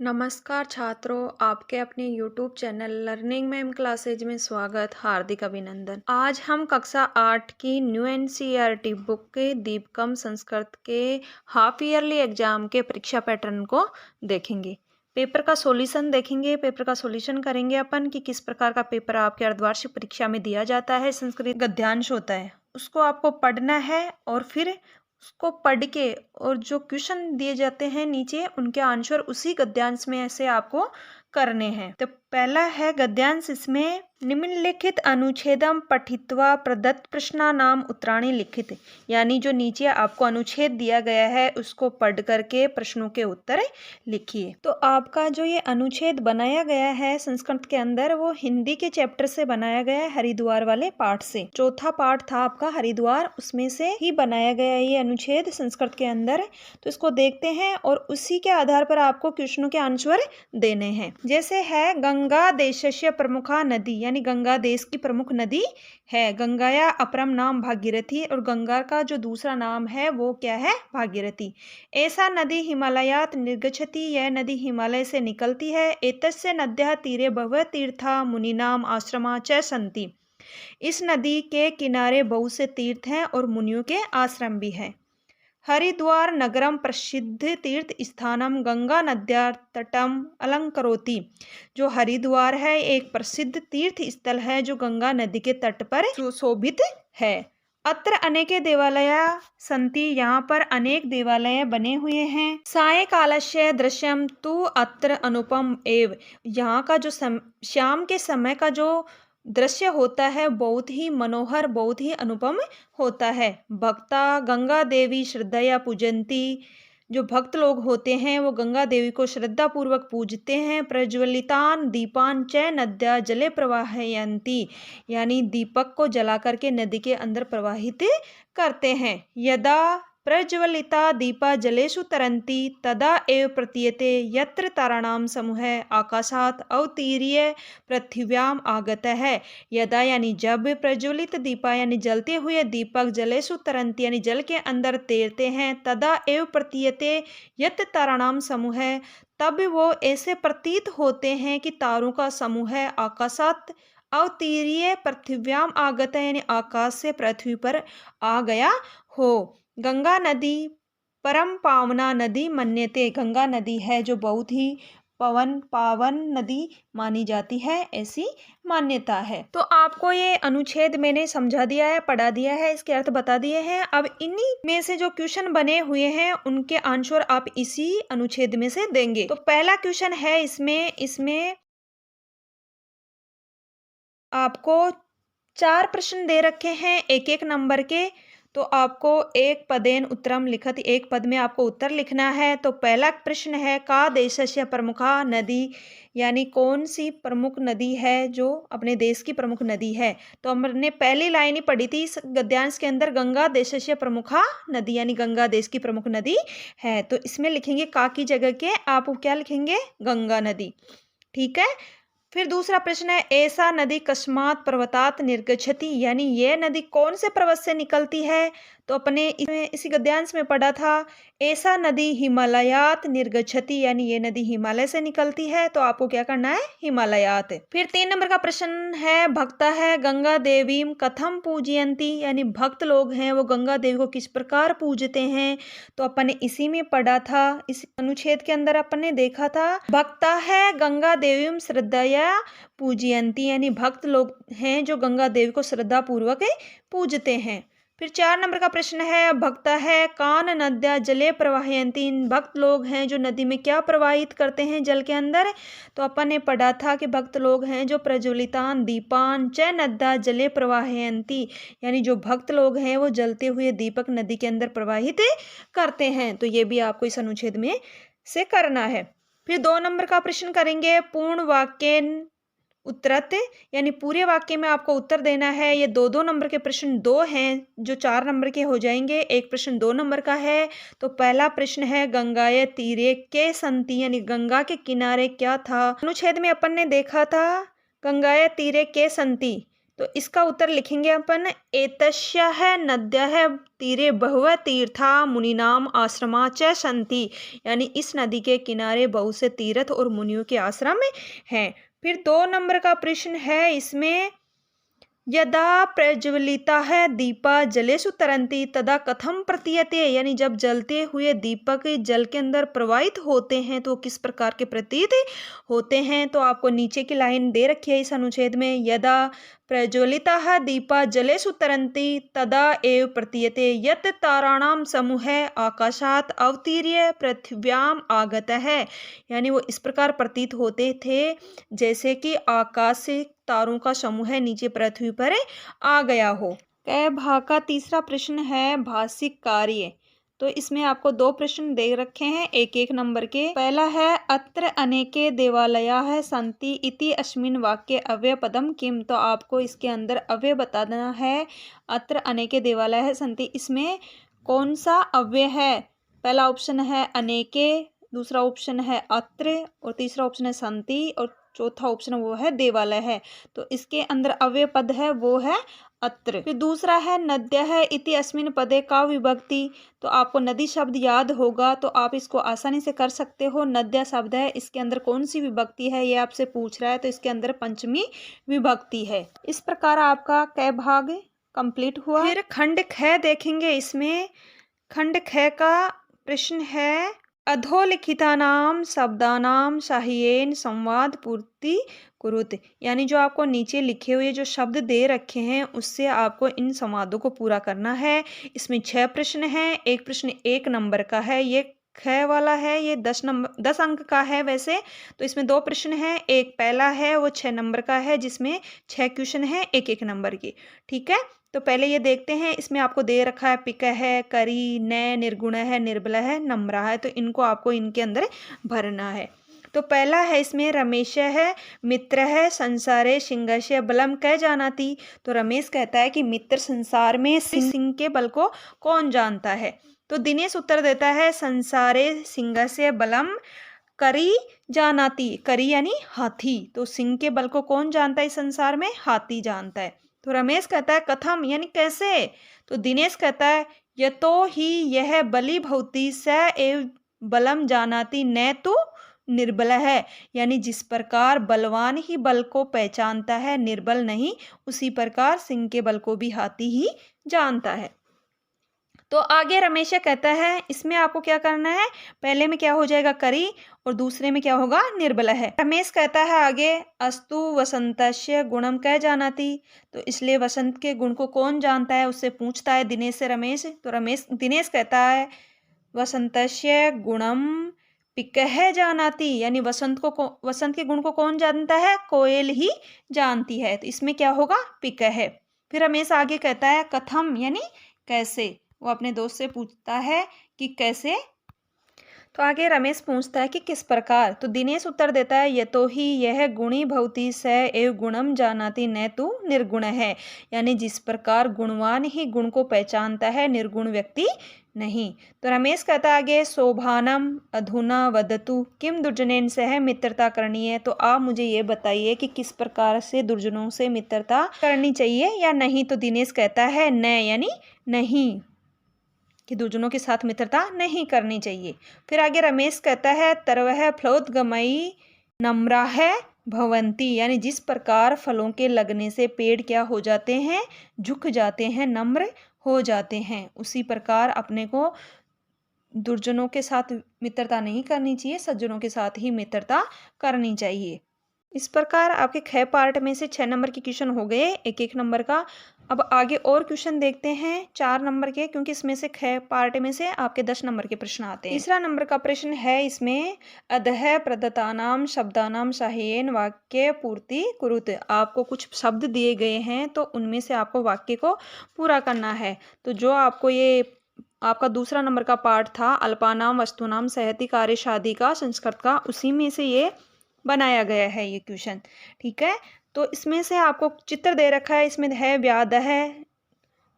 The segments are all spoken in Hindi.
नमस्कार छात्रों, आपके अपने YouTube channel learning ma'am classes में स्वागत, हार्दिक अभिनंदन। आज हम कक्षा 8 की न्यू एनसीईआरटी बुक के दीपकम संस्कृत के हाफ ईयरली एग्जाम के परीक्षा पैटर्न को देखेंगे। पेपर का सॉल्यूशन देखेंगे। पेपर का सॉल्यूशन करेंगे अपन कि किस प्रकार का पेपर आपके अर्धवार्षिक परीक्षा में दिया जाता है। संस्कृत गद्यांश होता है, उसको आपको पढ़ना है और फिर उसको पढ़ के और जो क्वेश्चन दिए जाते हैं नीचे उनके आंसर उसी गद्यांश में ऐसे आपको करने हैं। तो पहला है गद्यांश। इसमें निम्नलिखित अनुच्छेदम पठित्वा प्रदत्त प्रश्नानाम उत्तराणि लिखित, यानी जो नीचे आपको अनुच्छेद दिया गया है उसको पढ़ करके प्रश्नों के उत्तर लिखिए। तो आपका जो ये अनुच्छेद बनाया गया है संस्कृत के अंदर वो हिंदी के चैप्टर से बनाया गया है, हरिद्वार वाले पाठ से। चौथा पाठ था आपका हरिद्वार, उसमें से ही बनाया गया है ये अनुच्छेद संस्कृत के अंदर। तो इसको देखते हैं और उसी के आधार पर आपको क्वेश्चनों के आंसर देने हैं। जैसे है गंगा देशस्य प्रमुखा नदी, यानी गंगा देश की प्रमुख नदी है। गंगाया अपरम नाम भागीरथी, और गंगा का जो दूसरा नाम है वो क्या है? भागीरथी। ऐसा नदी हिमालयात निर्गच्छति, यह नदी हिमालय से निकलती है। एतस्य नद्यः तीरे बहवः तीर्था मुनीनाम आश्रमा च सन्ति, इस नदी के किनारे बहुत से तीर्थ हैं और मुनियों के आश्रम भी हैं। हरिद्वार नगरम प्रसिद्ध तीर्थ स्थानम गंगा नद्या तटम अलंकरोति, जो हरिद्वार है एक प्रसिद्ध तीर्थ स्थल है जो गंगा नदी के तट पर सुशोभित है। अत्र अनेके देवालय संति, यहाँ पर अनेक देवालय बने हुए हैं। सायंकालस्य दृश्यम तु अत्र अनुपम एव, यहाँ का जो शाम के समय का जो दृश्य होता है बहुत ही मनोहर, बहुत ही अनुपम होता है। भक्ता गंगा देवी श्रद्धया पूजंती, जो भक्त लोग होते हैं वो गंगा देवी को श्रद्धा पूर्वक पूजते हैं। प्रज्वलितान दीपान च नद्या जले प्रवाहयंती, यानी दीपक को जला करके नदी के अंदर प्रवाहित करते हैं। यदा प्रज्वलिता दीपा जलेषु तरन्ति तदा एव प्रतीयते यत्र ताराणाम समूह आकाशात अवतीर्य पृथिव्याम आगतः है। यदा यानी जब प्रज्वलित दीपा यानी जलते हुए दीपक जलेषु तरन्ति यानी जल के अंदर तैरते हैं। तदा एव प्रतीयते यत्र ताराणाम समूह, तब वो ऐसे प्रतीत होते हैं कि तारों का समूह आकाशात अवतीर्य पृथिव्याम आगत है, यानी आकाश से पृथ्वी पर आ गया हो। गंगा नदी परम पावना नदी मन्यते, गंगा नदी है जो बहुत ही पावन नदी मानी जाती है, ऐसी मान्यता है। तो आपको ये अनुच्छेद मैंने समझा दिया है, पढ़ा दिया है, इसके अर्थ बता दिए हैं। अब इन्हीं में से जो क्वेश्चन बने हुए हैं उनके आंसर आप इसी अनुच्छेद में से देंगे। तो पहला क्वेश्चन है इसमें आपको 4 प्रश्न दे रखे हैं एक एक नंबर के। तो आपको एक पदेन उत्तरम लिखत, एक पद में आपको उत्तर लिखना है। तो पहला प्रश्न है का देशस्य प्रमुखा नदी, यानी कौन सी प्रमुख नदी है जो अपने देश की प्रमुख नदी है। तो हमने पहली लाइन ही पढ़ी थी इस गद्यांश के अंदर, गंगा देशस्य प्रमुखा नदी, यानी गंगा देश की प्रमुख नदी है। तो इसमें लिखेंगे का की जगह के आप क्या लिखेंगे? गंगा नदी। ठीक है। फिर दूसरा प्रश्न है ऐसा नदी कस्मात पर्वतात निर्गच्छति, यानी ये नदी कौन से पर्वत से निकलती है। तो अपने इसी गद्यांश में पढ़ा था ऐसा नदी हिमालयात निर्गच्छति, यानी ये नदी हिमालय से निकलती है। तो आपको क्या करना है? हिमालयात। फिर 3 नंबर का प्रश्न है भक्ता है गंगा देवी कथम पूजयंती, यानी भक्त लोग हैं वो गंगा देवी को किस प्रकार पूजते हैं। तो अपन ने इसी में पढ़ा था, इस अनुच्छेद के अंदर अपन ने देखा था भक्ता है गंगा देवी श्रद्धया पूजयंती, यानी भक्त लोग हैं जो गंगा देवी को श्रद्धा पूर्वक पूजते हैं। फिर 4 नंबर का प्रश्न है भक्ता है कान नद्या जले प्रवाहयंती, भक्त लोग हैं जो नदी में क्या प्रवाहित करते हैं जल के अंदर। तो अपन ने पढ़ा था कि भक्त लोग हैं जो प्रज्वलितान दीपान च नद्या जले प्रवाहयंती, यानी जो भक्त लोग हैं वो जलते हुए दीपक नदी के अंदर प्रवाहित करते हैं। तो ये भी आपको इस अनुच्छेद में से करना है। फिर 2 नंबर का प्रश्न करेंगे पूर्ण वाक्य उत्तरत, यानी पूरे वाक्य में आपको उत्तर देना है। ये 2-2 नंबर के प्रश्न 2 हैं जो 4 नंबर के हो जाएंगे। एक प्रश्न 2 नंबर का है। तो पहला प्रश्न है गंगाए तीरे के संति, यानी गंगा के किनारे क्या था। अनुच्छेद में अपन ने देखा था गंगाए तीरे के संति, तो इसका उत्तर लिखेंगे अपन, एतस्याः नद्याः तीरे बहवः तीर्था मुनीनाम आश्रमा च सन्ति, यानी इस नदी के किनारे बहुत से तीर्थ और मुनियों के आश्रम हैं। फिर 2 नंबर का प्रश्न है इसमें, यदा प्रज्वलिताः दीपा जलेषु तरन्ति तदा कथम प्रतीयते, यानी जब जलते हुए दीपक जल के अंदर प्रवाहित होते हैं तो किस प्रकार के प्रतीत होते हैं। तो आपको नीचे की लाइन दे रखी है इस अनुच्छेद में, यदा प्रज्वलिताः दीपा जलेषु तरन्ति तदा एव प्रतीयते यत् ताराणां समूहः आकाशात् अवतीर्य पृथिव्याम् आगतः, यानी वो इस प्रकार प्रतीत होते थे जैसे कि आकाश से तारों का समूह नीचे पृथ्वी पर आ गया हो। क भाग का तीसरा प्रश्न है भाषिक कार्य। तो इसमें आपको 2 प्रश्न दे रखे हैं 1-1 नंबर के। पहला है, अत्र अनेके देवालयाः सन्ति इति अस्मिन् वाक्ये अव्ययपदं किम, तो आपको इसके अंदर अव्यय बता देना है। अत्र अनेके देवालयाः सन्ति, इसमें कौन सा अव्यय है। पहला ऑप्शन है अनेके, दूसरा ऑप्शन है अत्र और तीसरा ऑप्शन है सन्ति और चौथा ऑप्शन वो है देवालय है। तो इसके अंदर अव्यय पद है वो है अत्र। फिर दूसरा है नद्यः इति अस्मिन् पदे का विभक्ति, तो आपको नदी शब्द याद होगा तो आप इसको आसानी से कर सकते हो। नद्या शब्द है, इसके अंदर कौन सी विभक्ति है ये आपसे पूछ रहा है, तो इसके अंदर पंचमी विभक्ति है। इस प्रकार आपका क भाग कंप्लीट हुआ। फिर खंड ख देखेंगे। इसमें खंड ख का प्रश्न है, अधोलिखितानां शब्दानां साहाय्येन संवाद पूर्ति कुरुत, यानी जो आपको नीचे लिखे हुए जो शब्द दे रखे हैं उससे आपको इन संवादों को पूरा करना है। इसमें 6 प्रश्न हैं। एक प्रश्न 1 नंबर का है, ये ख वाला है, ये 10 अंक का है वैसे। तो इसमें 2 प्रश्न हैं, एक पहला है वो 6 नंबर का है जिसमें 6 क्वेश्चन है 1-1 नंबर की। ठीक है, तो पहले ये देखते हैं। इसमें आपको दे रखा है पिक है, करी, न, निर्गुण है, निर्बल है, नम्रा है, तो इनको आपको इनके अंदर भरना है। तो पहला है इसमें रमेश है, मित्र है, संसारे सिंहस्य बलम कह जानाति, तो रमेश कहता है कि मित्र संसार में सिंह के बल को कौन जानता है। तो दिनेश उत्तर देता है, संसारे सिंहस्य बलम करी जानाति, करी यानी हाथी, तो सिंह के बल को कौन जानता है इस संसार में, हाथी जानता है। तो रमेश कहता है कथम, यानी कैसे। तो दिनेश कहता है, यतो ही यह बली भवती स एव बलम जानाति न तो निर्बल है, यानी जिस प्रकार बलवान ही बल को पहचानता है, निर्बल नहीं, उसी प्रकार सिंह के बल को भी हाथी ही जानता है। तो आगे रमेश कहता है, इसमें आपको क्या करना है, पहले में क्या हो जाएगा करी और दूसरे में क्या होगा निर्बल है। रमेश कहता है आगे, अस्तु वसंतस्य गुणम कह जानाति, तो इसलिए वसंत के गुण को कौन जानता है उससे पूछता है दिनेश से रमेश। तो दिनेश कहता है, वसंतस्य गुणम पिकह जानाति, यानी वसंत के गुण को कौन जानता है, कोयल ही जानती है, तो इसमें क्या होगा पिकह। फिर रमेश आगे कहता है कथम, यानी कैसे, वो अपने दोस्त से पूछता है कि कैसे। तो आगे रमेश पूछता है कि किस प्रकार, तो दिनेश उत्तर देता है, यतो ही यह गुणी भवती स एव गुणम जानाति न तु निर्गुण है, यानी जिस प्रकार गुणवान ही गुण को पहचानता है, निर्गुण व्यक्ति नहीं। तो रमेश कहता है आगे, शोभानम अधुना वदतु किम दुर्जनेन सह मित्रता करनी है, तो आप मुझे ये बताइए कि किस प्रकार से दुर्जनों से मित्रता करनी चाहिए या नहीं। तो दिनेश कहता है न, यानी नहीं, कि दुर्जनों के साथ मित्रता नहीं करनी चाहिए। फिर आगे रमेश कहता है, तरवह फलोद्गमयी नम्राः भवन्ति, यानी जिस प्रकार फलों के लगने से पेड़ क्या हो जाते हैं, झुक जाते हैं, नम्र हो जाते हैं, उसी प्रकार अपने को दुर्जनों के साथ मित्रता नहीं करनी चाहिए, सज्जनों के साथ ही मित्रता करनी चाहिए। इस प्रकार आपके 6 पार्ट में से 6 नंबर के क्वेश्चन हो गए 1-1 नंबर का। अब आगे और क्वेश्चन देखते हैं 4 नंबर के, क्योंकि इसमें से 6 पार्ट में से आपके 10 नंबर के प्रश्न आते हैं। तीसरा नंबर का प्रश्न है इसमें, अधः प्रदत्तानां शब्दानां साहाय्येन वाक्य पूर्ति कुरुत, आपको कुछ शब्द दिए गए हैं तो उनमें से आपको वाक्य को पूरा करना है। तो जो आपको ये आपका दूसरा नंबर का पार्ट था अल्पानाम वस्तुनाम सहति कार्य शादी का संस्कृत का, उसी में से ये बनाया गया है ये क्वेश्चन। ठीक है, तो इसमें से आपको चित्र दे रखा है, इसमें है व्याध है,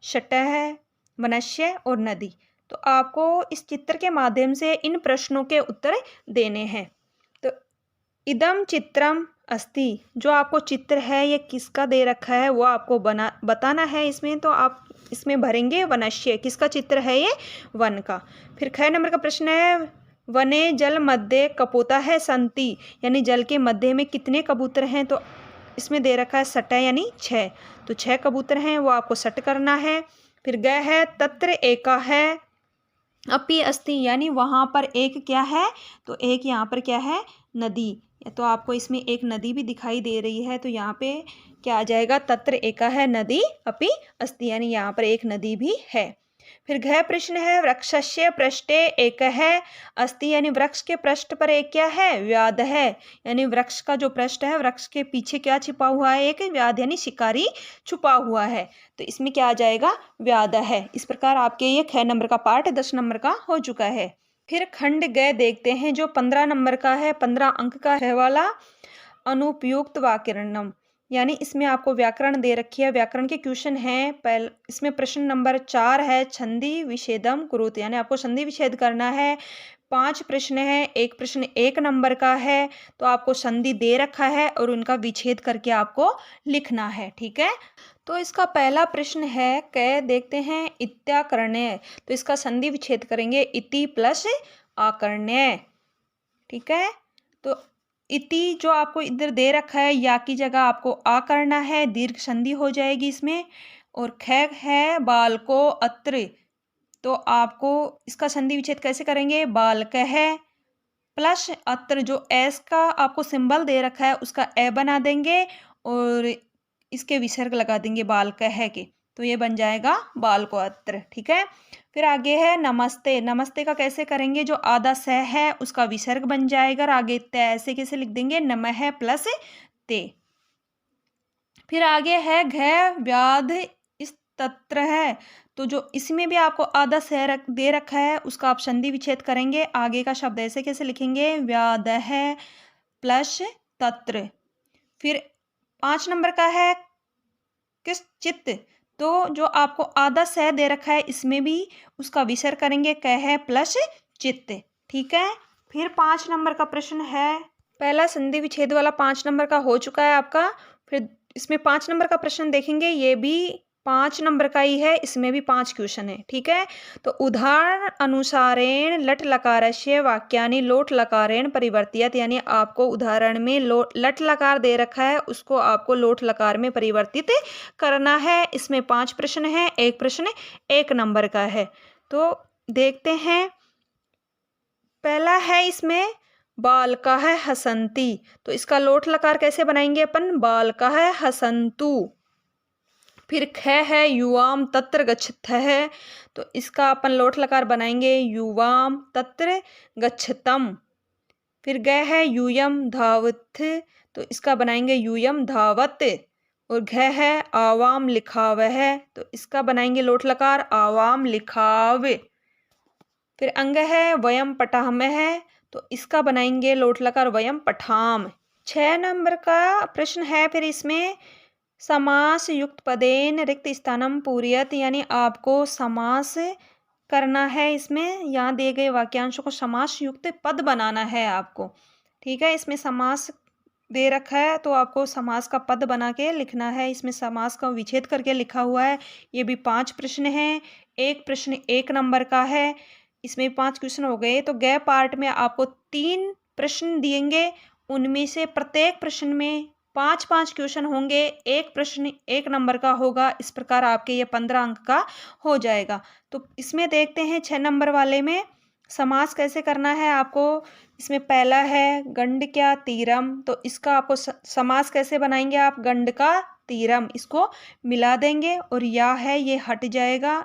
शट है, मनुष्य और नदी। तो आपको इस चित्र के माध्यम से इन प्रश्नों के उत्तर देने हैं। तो इदम चित्रम अस्ति। जो आपको चित्र है ये किसका दे रखा है वो आपको बताना है इसमें, तो आप इसमें भरेंगे वनस्य। किसका चित्र है ये? वन का। फिर 6 नंबर का प्रश्न है वने जल मध्य कपोता है संति, यानी जल के मध्य में कितने कबूतर हैं? तो इसमें दे रखा है सट यानी 6, तो 6 कबूतर हैं वो आपको सट करना है। फिर ग है तत्र एका है अपि अस्ति, यानी वहाँ पर एक क्या है? तो एक यहाँ पर क्या है? नदी। तो आपको इसमें एक नदी भी दिखाई दे रही है, तो यहाँ पे क्या आ जाएगा? तत्र एका है नदी अपि अस्ति, यानी यहाँ पर एक नदी भी है। फिर घ प्रश्न है वृक्षस्य पृष्ठे एक है अस्ति, यानी वृक्ष के पृष्ठ पर एक क्या है? व्याध है, यानी वृक्ष का जो पृष्ठ है वृक्ष के पीछे क्या छिपा हुआ है? एक व्याध यानी शिकारी छुपा हुआ है, तो इसमें क्या आ जाएगा? व्याध है। इस प्रकार आपके ये 6 नंबर का पार्ट 10 नंबर का हो चुका है। फिर खंड ग देखते हैं जो 15 नंबर का है, 15 अंक का है वाला, अनुपयुक्त व्याकरणम, यानी इसमें आपको व्याकरण दे रखी है। व्याकरण के क्वेश्चन हैं। पहले इसमें प्रश्न नंबर 4 है संधि विच्छेदम कुरुत, यानी आपको संधि विच्छेद करना है। 5 प्रश्न है, एक प्रश्न 1 नंबर का है, तो आपको संधि दे रखा है और उनका विच्छेद करके आपको लिखना है। ठीक है, तो इसका पहला प्रश्न है क देखते हैं इत्याकर्ण्य, तो इसका संधि विच्छेद करेंगे इति प्लस आकर्ण्य। ठीक है, तो इति जो आपको इधर दे रखा है या की जगह आपको आ करना है, दीर्घ संधि हो जाएगी इसमें। और ख है बालको अत्र, तो आपको इसका संधि विच्छेद कैसे करेंगे? बालक है प्लस अत्र, जो एस का आपको सिंबल दे रखा है उसका ए बना देंगे और इसके विसर्ग लगा देंगे बालक है के, तो ये बन जाएगा बालको अत्र। ठीक है, फिर आगे है नमस्ते। नमस्ते का कैसे करेंगे? जो आधा स है उसका विसर्ग बन जाएगा और आगे ते, ऐसे कैसे लिख देंगे? नमः प्लस ते। फिर आगे है घ व्याध इस तत्र है, तो जो इसमें भी आपको आधा स दे रखा है उसका आप संधि विच्छेद करेंगे। आगे का शब्द ऐसे कैसे लिखेंगे? व्याध है प्लस तत्र। फिर 5 नंबर का है किस चित्त, तो जो आपको आधा स दे रखा है इसमें भी उसका विसर्ग करेंगे कह है प्लस चित्त। ठीक है, फिर 5 नंबर का प्रश्न है, पहला संधि विच्छेद वाला 5 नंबर का हो चुका है आपका। फिर इसमें 5 नंबर का प्रश्न देखेंगे, ये भी 5 नंबर का ही है, इसमें भी 5 क्वेश्चन है। ठीक है, तो उदाहरण अनुसारेण लट लकारस्य वाक्यानि लोट लकारेण परिवर्तित, यानी आपको उदाहरण में लट लकार दे रखा है उसको आपको लोट लकार में परिवर्तित करना है। इसमें 5 प्रश्न है, एक प्रश्न 1 नंबर का है। तो देखते हैं, पहला है इसमें बालका है हसंती, तो इसका लोट लकार कैसे बनाएंगे अपन? बालका है हसंतु। फिर ख है युवाम तत्र गच्छत है, तो इसका अपन लोट लकार बनाएंगे युवाम तत्र गच्छतम। फिर ग है यूयम धावत, तो इसका बनाएंगे यूयम धावत। और घ है आवाम लिखाव है, तो इसका बनाएंगे लोट लकार आवाम लिखाव। फिर अंग है वयम पठाम है, तो इसका बनाएंगे लोट लकार वयम पठाम। 6 नंबर का प्रश्न है, फिर इसमें समास युक्त पदेन रिक्त स्थानम पूर्यत, यानी आपको समास करना है। इसमें यहाँ दिए गए वाक्यांशों को समास युक्त पद बनाना है आपको। ठीक है, इसमें समास दे रखा है तो आपको समास का पद बना के लिखना है। इसमें समास का विच्छेद करके लिखा हुआ है। ये भी 5 प्रश्न हैं, एक प्रश्न 1 नंबर का है। इसमें 5 क्वेश्चन हो गए, तो ग पार्ट में आपको 3 प्रश्न दिएंगे, उनमें से प्रत्येक प्रश्न में 5-5 क्वेश्चन होंगे, एक प्रश्न 1 नंबर का होगा। इस प्रकार आपके ये 15 अंक का हो जाएगा। तो इसमें देखते हैं 6 नंबर वाले में समास कैसे करना है आपको। इसमें पहला है गंड क्या तीरम, तो इसका आपको समास कैसे बनाएंगे आप? गंड का तीरम, इसको मिला देंगे और या है ये हट जाएगा।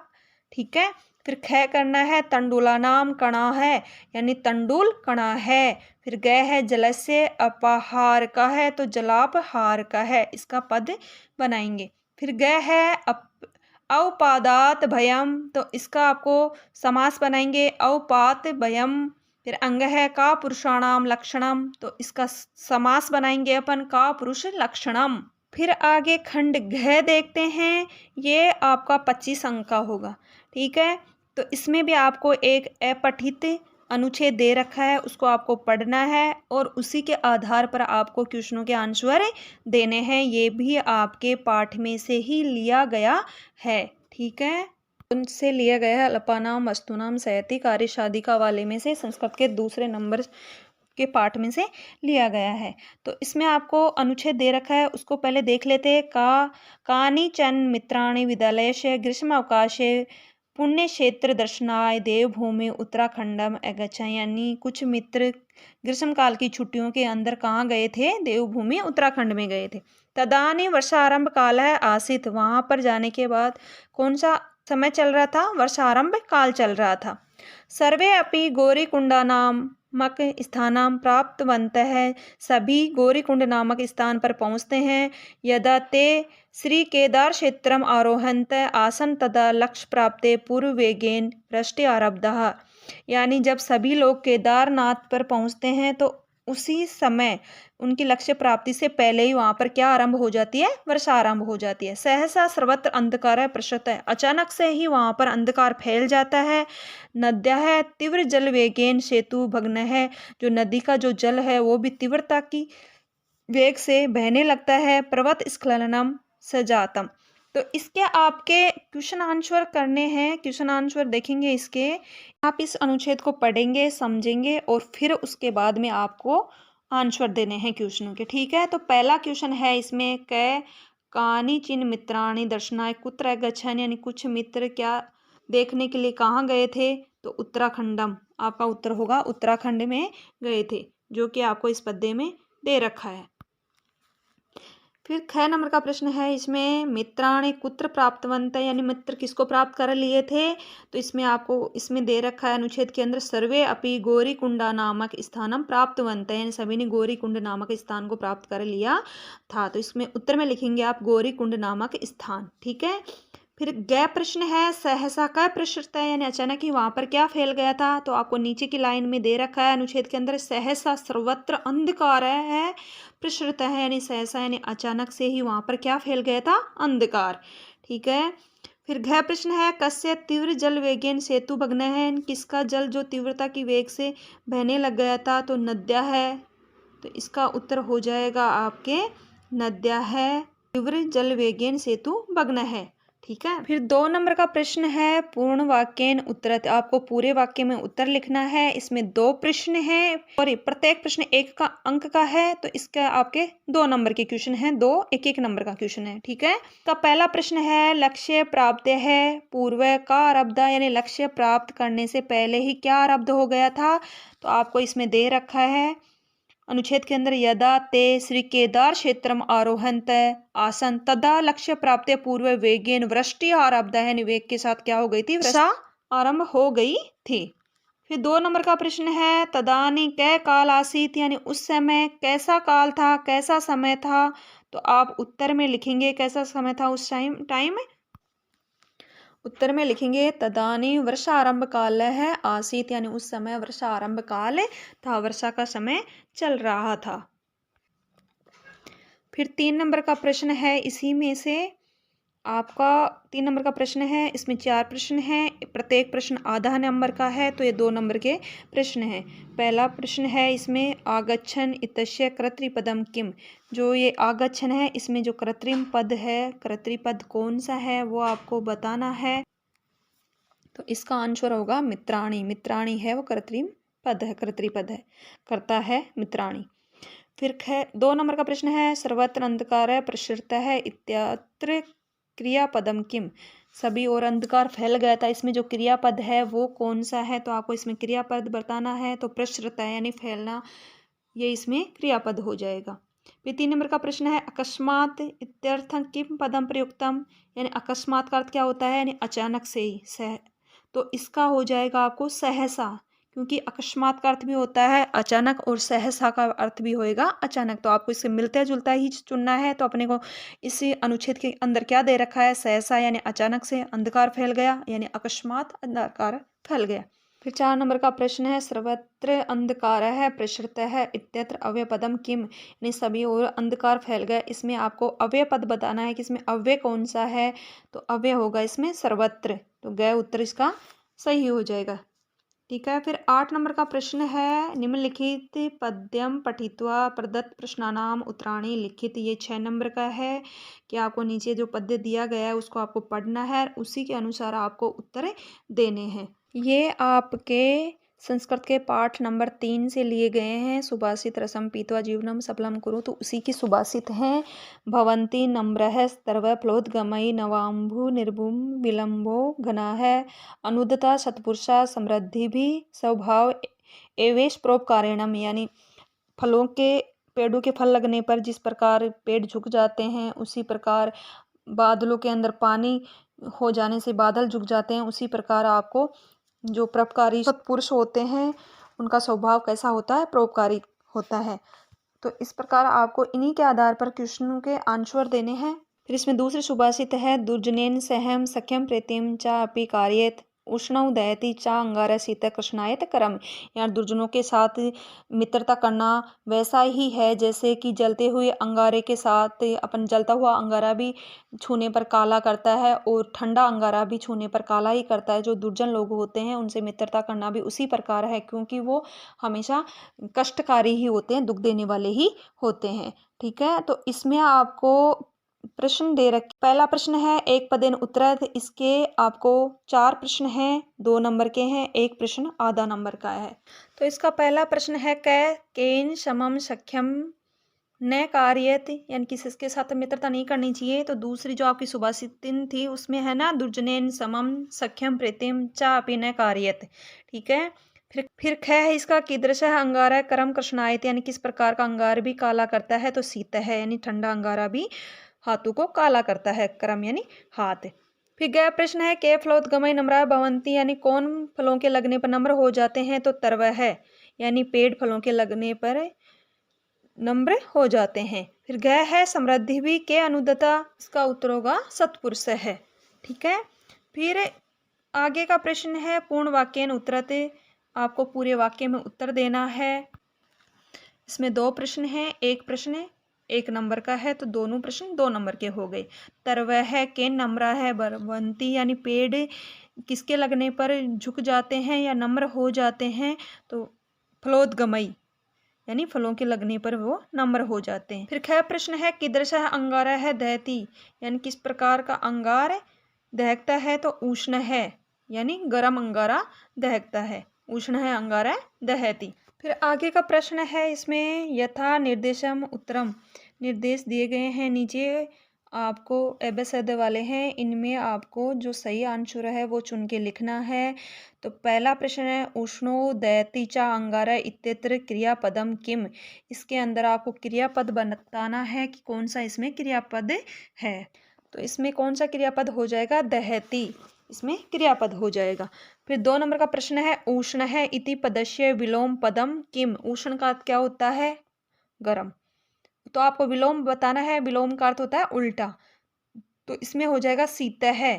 ठीक है, फिर ख करना है तंडुला नाम कणा है, यानी तंडुल कणा है। फिर ग है जलस्य अपाहार का है, तो जलापहार का है, इसका पद बनाएंगे। फिर ग है औपादात भयम, तो इसका आपको समास बनाएंगे औपात भयम। फिर अंग है का पुरुषाणाम लक्षणम, तो इसका समास बनाएंगे अपन का पुरुष लक्षणम। फिर आगे खंड घ देखते हैं, ये आपका 25 अंक का होगा। ठीक है, तो इसमें भी आपको एक अपठित अनुच्छेद दे रखा है उसको आपको पढ़ना है और उसी के आधार पर आपको क्वेश्चनों के आंसर देने हैं। ये भी आपके पाठ में से ही लिया गया है, ठीक है। उनसे लिया गया है अल्पानाम वस्तुनाम सहति कार्य शादिका वाले में से, संस्कृत के दूसरे नंबर के पाठ में से लिया गया है। तो इसमें आपको अनुच्छेद दे रखा है उसको पहले देख लेते हैं। कानिचन मित्राणि विद्यालयस्य ग्रीष्मावकाशे पुण्य क्षेत्र दर्शनाय देवभूमि उत्तराखंडम अगच्छन्, यानी कुछ मित्र ग्रीष्मकाल की छुट्टियों के अंदर कहाँ गए थे? देवभूमि उत्तराखंड में गए थे। तदानी वर्षारंभ काल है आसित, वहां पर जाने के बाद कौन सा समय चल रहा था? वर्षारंभ काल चल रहा था। सर्वे अपि गौरीकुंडा नामक स्थानम प्राप्तवन्तः, सभी गौरीकुंड नामक स्थान पर पहुँचते हैं। यदा ते श्री केदार क्षेत्रम आरोहन्त आसन तदा लक्ष्य प्राप्ते पूर्व वेगेन वृष्टि आरब्धः, यानी जब सभी लोग केदारनाथ पर पहुँचते हैं तो उसी समय उनकी लक्ष्य प्राप्ति से पहले ही वहां पर क्या आरंभ हो जाती है? वर्षा आरंभ हो जाती है। सहसा सर्वत्र अंधकार प्रशत है, अचानक से ही वहां पर अंधकार फैल जाता है। नद्या है तीव्र जल वेगेन सेतु भग्न है, जो नदी का जो जल है वो भी तीव्रता की वेग से बहने लगता है। पर्वत स्खलनम सजातम, तो इसके आपके क्वेश्चन आंसर करने हैं। क्वेश्चन आंसर देखेंगे इसके, आप इस अनुच्छेद को पढ़ेंगे समझेंगे और फिर उसके बाद में आपको आंसर देने हैं क्वेश्चनों के, ठीक है। तो पहला क्वेश्चन है इसमें कानिचिन मित्राणि दर्शनाय कुत्र गच्छन्, यानी कुछ मित्र क्या देखने के लिए कहाँ गए थे? तो उत्तराखंडम, आपका उत्तर होगा उत्तराखंड में गए थे, जो कि आपको इस पद्य में दे रखा है। फिर 6 नंबर का प्रश्न है इसमें, मित्राणि कुत्र प्राप्तवन्त, यानी मित्र किसको प्राप्त कर लिए थे? तो इसमें आपको इसमें दे रखा है अनुच्छेद के अंदर, सर्वे अपि गौरीकुंडा नामक स्थानम प्राप्तवन्त, यानी सभी ने गौरीकुंड नामक स्थान को प्राप्त कर लिया था। तो इसमें उत्तर में लिखेंगे आप गौरीकुंड नामक स्थान, ठीक है। फिर गै प्रश्न है, सहसा का प्रश्न है, यानी अचानक ही वहां पर क्या फैल गया था? तो आपको नीचे की लाइन में दे रखा है अनुच्छेद के अंदर, सहसा सर्वत्र अंधकार है प्रसृत है, यानी सहसा यानी अचानक से ही वहां पर क्या फैल गया था? अंधकार, ठीक है। फिर घ प्रश्न है, कस्य तीव्र जल वेगेन सेतु भग्न है, किसका जल जो तीव्रता की वेग से बहने लग गया था? तो नद्या है, तो इसका उत्तर हो जाएगा आपके नद्या है, तीव्र जल वेगेन सेतु भग्न है, ठीक है। फिर 2 नंबर का प्रश्न है, पूर्ण वाक्येन उत्तरत, आपको पूरे वाक्य में उत्तर लिखना है। इसमें 2 प्रश्न हैं और प्रत्येक प्रश्न 1 का अंक का है, तो इसका आपके 2 नंबर के क्वेश्चन हैं, 2 1-1 नंबर का क्वेश्चन है, ठीक है। तो पहला प्रश्न है, लक्ष्य प्राप्त है पूर्व का आरब्ध, यानी लक्ष्य प्राप्त करने से पहले ही क्या आरब्ध हो गया था? तो आपको इसमें दे रखा है अनुच्छेद के अंदर, यदा ते श्री केदार क्षेत्रम आरोहन्त आसन तदा लक्ष्य प्राप्ति पूर्व वेगेन वृष्टि आरब्ध है, वेग के साथ क्या हो गई थी? वर्षा आरंभ हो गई थी। फिर 2 नंबर का प्रश्न है, तदानी कै काल आसीत, यानी उस समय कैसा काल था, कैसा समय था? तो आप उत्तर में लिखेंगे कैसा समय था उस टाइम उत्तर में लिखेंगे तदानी वर्षा आरंभ काल है आसीत, यानी उस समय वर्षा आरंभ काल था, वर्षा का समय चल रहा था। फिर 3 नंबर का प्रश्न है, इसी में से आपका 3 नंबर का प्रश्न है, इसमें 4 प्रश्न हैं, प्रत्येक प्रश्न आधा नंबर का है, तो ये 2 नंबर के प्रश्न हैं। पहला प्रश्न है इसमें, आगच्छन् इत्यस्य कर्तृपदम किम, जो ये आगच्छन् है इसमें जो कृत्रिम पद है, कर्तृपद कौन सा है वो आपको बताना है। तो इसका आंसर होगा मित्राणि, मित्राणि है वो कृत्रिम पद है, कर्तृपद है, करता है मित्राणि। फिर 2 नंबर का प्रश्न है, सर्वत्र अंधकार प्रसृत है इत्यत्र क्रियापदम किम, सभी और अंधकार फैल गया था, इसमें जो क्रियापद है वो कौन सा है? तो आपको इसमें क्रियापद बताना है। तो प्रसृत है यानी फैलना, ये इसमें क्रियापद हो जाएगा। फिर 3 नंबर का प्रश्न है, अकस्मात इत्यर्थं किम पदम प्रयुक्तम, यानी अकस्मात का अर्थ क्या होता है? यानी अचानक से ही, तो इसका हो जाएगा आपको सहसा, क्योंकि अकस्मात का अर्थ भी होता है अचानक और सहसा का अर्थ भी होएगा अचानक, तो आपको इससे मिलता जुलता ही चुनना है। तो अपने को इसी अनुच्छेद के अंदर क्या दे रखा है? सहसा यानी अचानक से अंधकार फैल गया, यानी अकस्मात अंधकार फैल गया। फिर 4 नंबर का प्रश्न है, सर्वत्र अंधकार है प्रसृत है इत्यत्र अव्यय पदम किम, यानी सभी और अंधकार फैल गया, इसमें आपको अव्यय पद बताना है कि इसमें अव्यय कौन सा है? तो अव्यय होगा इसमें सर्वत्र, तो गए उत्तर इसका सही हो जाएगा। ठीक है। फिर 8 नंबर का प्रश्न है, निम्नलिखित पद्यम पठित्वा प्रदत्त प्रश्नानाम उत्तराणि लिखित। ये 6 नंबर का है कि आपको नीचे जो पद्य दिया गया है उसको आपको पढ़ना है, उसी के अनुसार आपको उत्तर देने हैं। ये आपके संस्कृत के पाठ नंबर 3 से लिए गए हैं। सुभाषित रसम पीत्वा जीवनम सफलम कुरु, तो उसी की सुभाषित हैं। भवन्ति नम्रः सर्व प्लोदगमयी नवाम्भु निर्भुम विलंबो घना है, अनुदता सत्पुरुषा समृद्धि भी स्वभाव एवेश परोपकारिणम। यानी फलों के पेड़ों के फल लगने पर जिस प्रकार पेड़ झुक जाते हैं, उसी प्रकार बादलों के अंदर पानी हो जाने से बादल झुक जाते हैं, उसी प्रकार आपको जो परोपकारी सत्पुरुष होते हैं उनका स्वभाव कैसा होता है, परोपकारी होता है। तो इस प्रकार आपको इन्हीं के आधार पर क्वेश्चन के आंसर देने हैं। फिर इसमें दूसरी सुभाषित है, दुर्जनेन सहम सख्यम प्रीतिम चा अपि कार्येत उष्णौ दहति चा अंगारा शीत कृष्णायत करम। यार दुर्जनों के साथ मित्रता करना वैसा ही है जैसे कि जलते हुए अंगारे के साथ अपन जलता हुआ अंगारा भी छूने पर काला करता है और ठंडा अंगारा भी छूने पर काला ही करता है। जो दुर्जन लोग होते हैं उनसे मित्रता करना भी उसी प्रकार है, क्योंकि वो हमेशा कष्टकारी ही होते हैं, दुख देने वाले ही होते हैं। ठीक है, तो इसमें आपको प्रश्न दे रखे। पहला प्रश्न है एक पदेन उत्तरद, इसके आपको 4 प्रश्न हैं, 2 नंबर के हैं, एक प्रश्न आधा नंबर का है। तो इसका पहला प्रश्न है केन समम सख्यम न कार्यत, यानी किसके साथ मित्रता नहीं करनी चाहिए। तो दूसरी जो आपकी सुभाषितिन थी उसमें है ना, दुर्जनेन समम सख्यम प्रीतिम चा अपि न कार्यत। ठीक है। फिर ख है इसका, कीदृश अंगारा करम कृष्णायत, यानी किस प्रकार का अंगार भी काला करता है। तो शीत है, यानी ठंडा अंगारा भी हाथों को काला करता है, करम यानी हाथ। फिर गया प्रश्न है के फलोदगमय नम्रा भवंती, यानी कौन फलों के लगने पर नम्र हो जाते हैं। तो तरव है, यानी पेड़ फलों के लगने पर नम्र हो जाते हैं। फिर गया है समृद्धि भी के अनुदता, इसका उत्तर होगा सत्पुरुष है। ठीक है। फिर आगे का प्रश्न है पूर्ण वाक्यन उत्तरते, आपको पूरे वाक्य में उत्तर देना है। इसमें 2 प्रश्न हैं, एक प्रश्न 1 नंबर का है, तो दोनों प्रश्न 2 नंबर के हो गए। तरवह है के नम्रा है भवंती, यानी पेड़ किसके लगने पर झुक जाते हैं या नम्र हो जाते हैं। तो फलोदगमयी, यानी फलों के लगने पर वो नम्र हो जाते हैं। फिर ख प्रश्न है कीदृश अंगारा है दहती, यानी किस प्रकार का अंगार दहकता है। तो उष्ण है, यानी गर्म अंगारा दहकता है, उष्ण है अंगारा दहती। फिर आगे का प्रश्न है, इसमें यथा निर्देशम उत्तरम, निर्देश दिए गए हैं नीचे, आपको एबेसद वाले हैं, इनमें आपको जो सही आंसर है वो चुन के लिखना है। तो पहला प्रश्न है उष्णो दयति चा अंगारा इत्यत्र क्रियापदम किम, इसके अंदर आपको क्रियापद बताना है कि कौन सा इसमें क्रियापद है। तो इसमें कौन सा क्रियापद हो जाएगा, दहती, इसमें क्रियापद हो जाएगा। फिर 2 नंबर का प्रश्न है उष्ण है इति पदस्य विलोम पदम किम, उष्ण का अर्थ क्या होता है, गर्म। तो आपको विलोम बताना है, विलोम का अर्थ होता है उल्टा, तो इसमें हो जाएगा शीत है।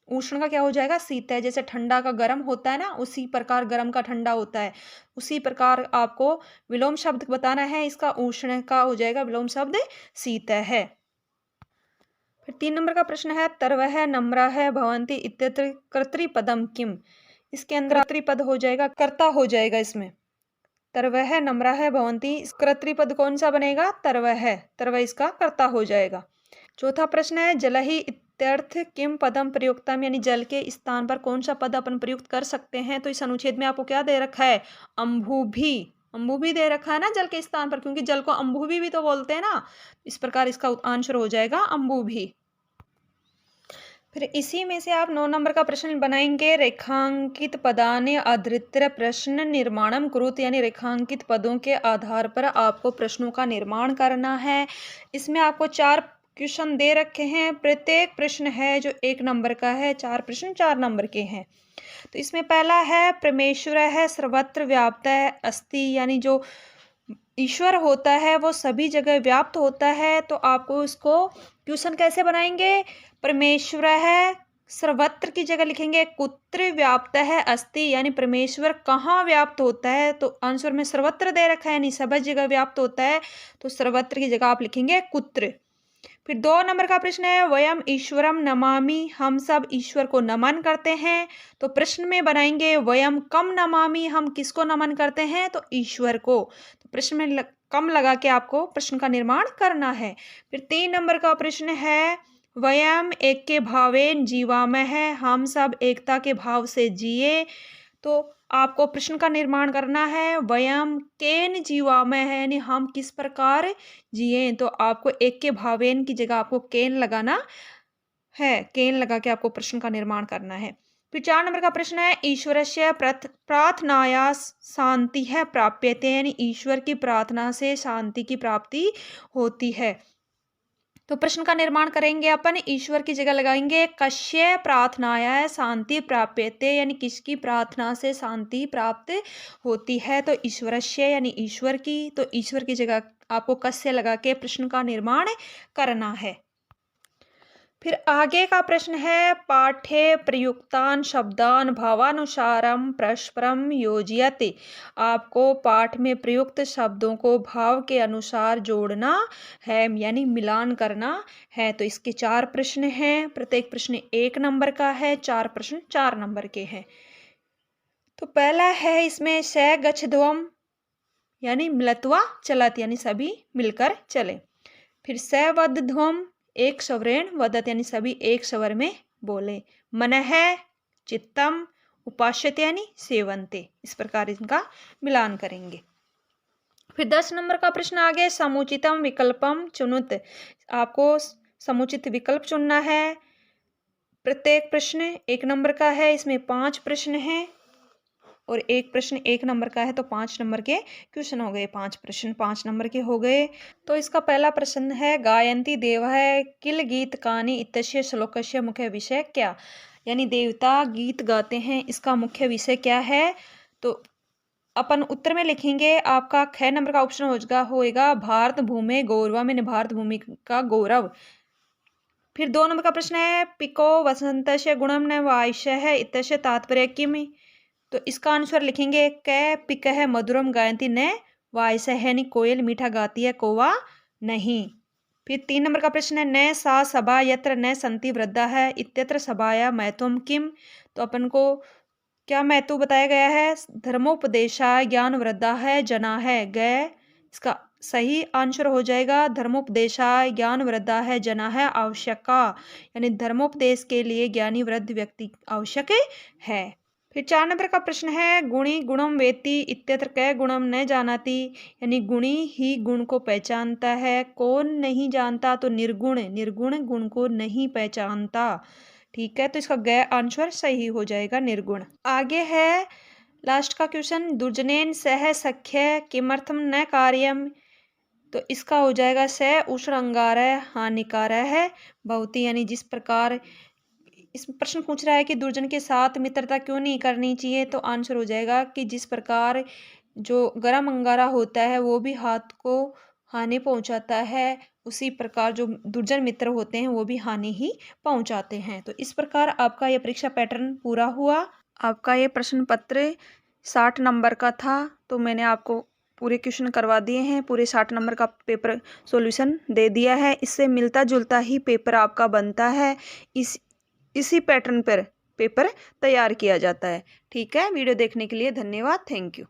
उष्ण का क्या हो जाएगा, शीत है। जैसे ठंडा का गर्म होता है ना, उसी प्रकार गर्म का ठंडा होता है, उसी प्रकार आपको विलोम शब्द बताना है। इसका उष्ण का हो जाएगा विलोम शब्द शीत है। फिर 3 नंबर का प्रश्न है तरवह नम्रा है भवंती इत्यत्र कर्तृपदम किम, इसके अंदर कर्तृपद हो जाएगा, कर्ता हो जाएगा इसमें। तरवह नम्रा है भवंती, कर्तृपद कौन सा बनेगा, तरवह है, तरवह इसका कर्ता हो जाएगा। चौथा प्रश्न है जलहि इत्यर्थ किम पदम प्रयुक्तम, यानी जल के स्थान पर कौन सा पद अपन प्रयुक्त कर सकते हैं। तो इस अनुच्छेद में आपको क्या दे रखा है, अम्भुभि, अम्भुभि दे रखा है ना जल के स्थान पर, क्योंकि जल को अम्भुभि भी तो बोलते हैं ना। इस प्रकार इसका आंसर हो जाएगा अम्भुभि। फिर इसी में से आप 9 नंबर का प्रश्न बनाएंगे, रेखांकित पदाने आधृत्य प्रश्न निर्माणम कुरुत, यानी रेखांकित पदों के आधार पर आपको प्रश्नों का निर्माण करना है। इसमें आपको 4 क्वेश्चन दे रखे हैं, प्रत्येक प्रश्न है जो 1 नंबर का है, 4 प्रश्न 4 नंबर के हैं। तो इसमें पहला है परमेश्वर है सर्वत्र व्याप्त है अस्ति, यानी जो ईश्वर होता है वो सभी जगह व्याप्त होता है। तो आपको इसको क्वेश्चन कैसे बनाएंगे, परमेश्वर है सर्वत्र की जगह लिखेंगे कुत्र व्याप्त है अस्ति, यानी परमेश्वर कहाँ व्याप्त होता है। तो आंसर में सर्वत्र दे रखा है, यानी सब जगह व्याप्त होता है, तो सर्वत्र की जगह आप लिखेंगे कुत्र। फिर 2 नंबर का प्रश्न है वयम ईश्वरम नमामि, हम सब ईश्वर को नमन करते हैं। तो प्रश्न में बनाएंगे वयम कम नमामि, हम किसको नमन करते हैं, तो ईश्वर को। तो प्रश्न में कम लगा के आपको प्रश्न का निर्माण करना है। फिर 3 नंबर का प्रश्न है वयम एक के भावेन जीवामय है, हम सब एकता के भाव से जिए। तो आपको प्रश्न का निर्माण करना है वयम केन जीवामय है, यानी हम किस प्रकार जिए। तो आपको एक के भावेन की जगह आपको केन लगाना है, केन लगा के आपको प्रश्न का निर्माण करना है। फिर 4 नंबर का प्रश्न है ईश्वरस्य प्रार्थनाया शांति है प्राप्यते, यानी ईश्वर की प्रार्थना से शांति की प्राप्ति होती है। तो प्रश्न का निर्माण करेंगे अपन, ईश्वर की जगह लगाएंगे कश्य प्रार्थनाया शांति प्राप्यते, यानी किसकी प्रार्थना से शांति प्राप्त होती है, तो ईश्वरस्य यानी ईश्वर की। तो ईश्वर की जगह आपको कश्य लगा के प्रश्न का निर्माण करना है। फिर आगे का प्रश्न है पाठ्य प्रयुक्तान शब्दान भावानुसारम परस्परम योजयते, आपको पाठ में प्रयुक्त शब्दों को भाव के अनुसार जोड़ना है, यानी मिलान करना है। तो इसके 4 प्रश्न हैं, प्रत्येक प्रश्न 1 नंबर का है, 4 प्रश्न 4 नंबर के हैं। तो पहला है इसमें स गच्छ ध्वम, यानी मिलत्वा चलत, यानी सभी मिलकर चले। फिर स वद ध्वम, एक स्वरेण वदत, यानी सभी एक स्वर में बोले। मनः चित्तम उपास्यते, यानी सेवन्ते। इस प्रकार इनका मिलान करेंगे। फिर 10 नंबर का प्रश्न आगे समुचितम विकल्पम चुनुत, आपको समुचित विकल्प चुनना है। प्रत्येक प्रश्न 1 नंबर का है, इसमें 5 प्रश्न हैं और एक प्रश्न 1 नंबर का है, तो 5 नंबर के क्वेश्चन हो गए, 5 प्रश्न 5 नंबर के हो गए। तो इसका पहला प्रश्न है गायन्ति देवः किल गीत कानि इत्यस्य श्लोकस्य मुख्य विषय क्या, यानी देवता गीत गाते हैं, इसका मुख्य विषय क्या है। तो अपन उत्तर में लिखेंगे आपका ख नंबर का ऑप्शन होएगा भारत भूमि गौरव, में भारत भूमि का गौरव। फिर 2 नंबर का प्रश्न है पिको वसंतस्य गुणम न वायशः इत्यस्य तात्पर्य किम, तो इसका आंसर लिखेंगे कै पिक है मधुरम गायंती न वायस है, यानी कोयल मीठा गाती है, कौवा नहीं। फिर 3 नंबर का प्रश्न है न सा सभा यत्र न संति वृद्धा है इत्यत्र सभाया महत्वम किम, तो अपन को क्या महत्व बताया गया है, धर्मोपदेशाय ज्ञान वृद्धा है जना है गए, इसका सही आंसर हो जाएगा धर्मोपदेशाय ज्ञान वृद्धा है जना है आवश्यका, यानी धर्मोपदेश के लिए ज्ञानी वृद्ध व्यक्ति आवश्यक है। फिर 4 नंबर का प्रश्न है गुणी गुणम वेत्ति इत्यत्र कै गुणम न जानाति, यानी गुणी ही गुण को पहचानता है, कौन नहीं जानता, तो निर्गुण, निर्गुण गुण को नहीं पहचानता। ठीक है, तो इसका ग आंसर सही हो जाएगा निर्गुण। आगे है लास्ट का क्वेश्चन दुर्जनेन सह सख्य किमर्थम न कार्यम, तो इसका हो जाएगा स उष्ण अंगारय हानिकारय है बहुती, यानी जिस प्रकार इस प्रश्न पूछ रहा है कि दुर्जन के साथ मित्रता क्यों नहीं करनी चाहिए, तो आंसर हो जाएगा कि जिस प्रकार जो गर्म अंगारा होता है वो भी हाथ को हानि पहुंचाता है, उसी प्रकार जो दुर्जन मित्र होते हैं वो भी हानि ही पहुंचाते हैं। तो इस प्रकार आपका ये परीक्षा पैटर्न पूरा हुआ। आपका ये प्रश्न पत्र 60 नंबर का था, तो मैंने आपको पूरे क्वेश्चन करवा दिए हैं, पूरे 60 नंबर का पेपर सॉल्यूशन दे दिया है। इससे मिलता जुलता ही पेपर आपका बनता है, इसी पैटर्न पर पेपर तैयार किया जाता है। ठीक है, वीडियो देखने के लिए धन्यवाद, थैंक यू।